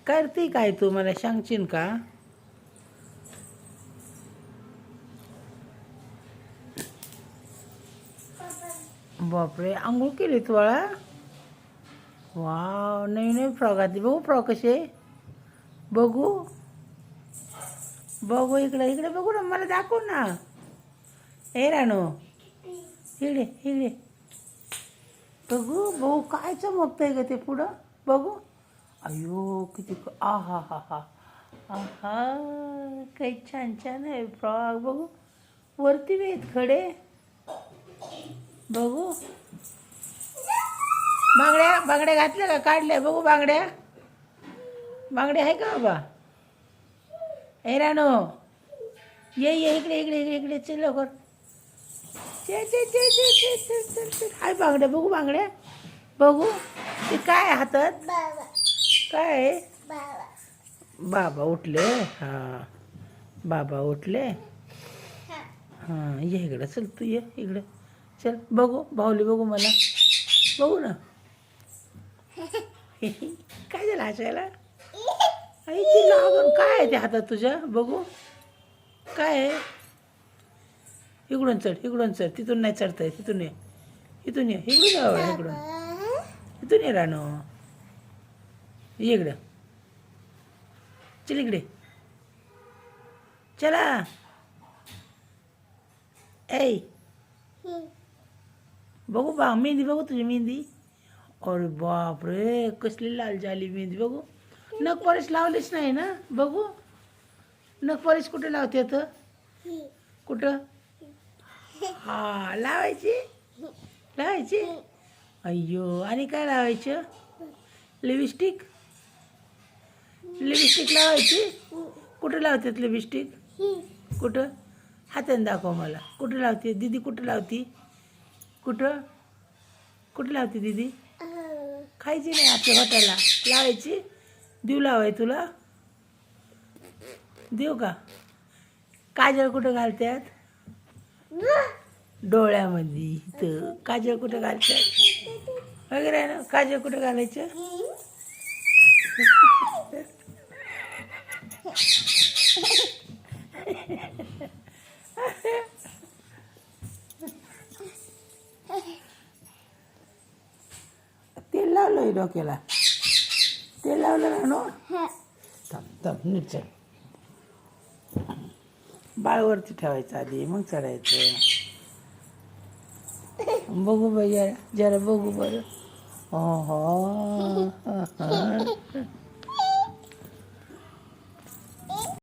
करते काय तू मला सांगशील का? बापरे, आंघोळ केली तू बाळा? वाव, नवीन नवीन फ्रॉक घातली. बघू फ्रॉक कसे, बघू बघू, इकडे इकडे बघू ना, मला दाखव ना. हे राणू, इकडे इकडे बघू बघू, काय चमकतंय ग ते पुढं, बघू. अयो किती आ हा हा हा आहा, काही छान छान आहे फ्रॉक. बघू वरती बी आहेत खडे, बघू. बांगड्या बांगड्या घातल्या का, काढल्या? बघू बांगड्या, बांगड्या आहे का बाबा? हे राणू, ये ये इकडे इकडे इकडे इकडे, चल लवकर. चल हाय बांगड्या, बघू बांगड्या, बघू. ते काय हातात, काय आहे? बाबा उठले. हां, बाबा उठले. हां, ये इकडं, चल तू ये इकडं, चल बघू बाहुली, बघू मला, बघू ना. काय झालं हसायला? आई ती लागून काय आहे ते हातात तुझ्या, बघू काय आहे? इकडून चढ, इकडून चढ, तिथून नाही चढता येत, तिथून ये, इथून ये, इकडून ये, इकडून इथून ये राणू, ये इकडं, चल इकडे, चला. ऐ बघू बा, मेहंदी बघू तुझी मेहंदी. अरे बाप रे, कसली लाल झाली मेहंदी, बघू. नख पॉलिश लावलीच नाही ना, बघू. नख पॉलिश कुठे लावते तर, कुठं? हा, लावायची लावायची. अय्यो, आणि काय लावायचं? लिपस्टिक, लिपस्टिक लावायची. कुठं लावतात लिपस्टिक, कुठं? हाताने दाखव मला, कुठं लावते दीदी, कुठं लावती, कुठं कुठं लावते दीदी? खायची नाही आपल्या हॉटेलला, लावायची. देऊ लावाय तुला, देऊ का? काजळ कुठं घालतात? डोळ्यामध्ये. इथं काजळ कुठं घालतात वगैरे ना, काजळ कुठं घालायचं? तेल लावलं डोक्याला, तेल लावलं ना नो. थांब थांब, नीट चढ. बाळवरती ठेवायचं आधी, मग चढायचं. बघू बाई जरा, जरा बघू बरं. हो हो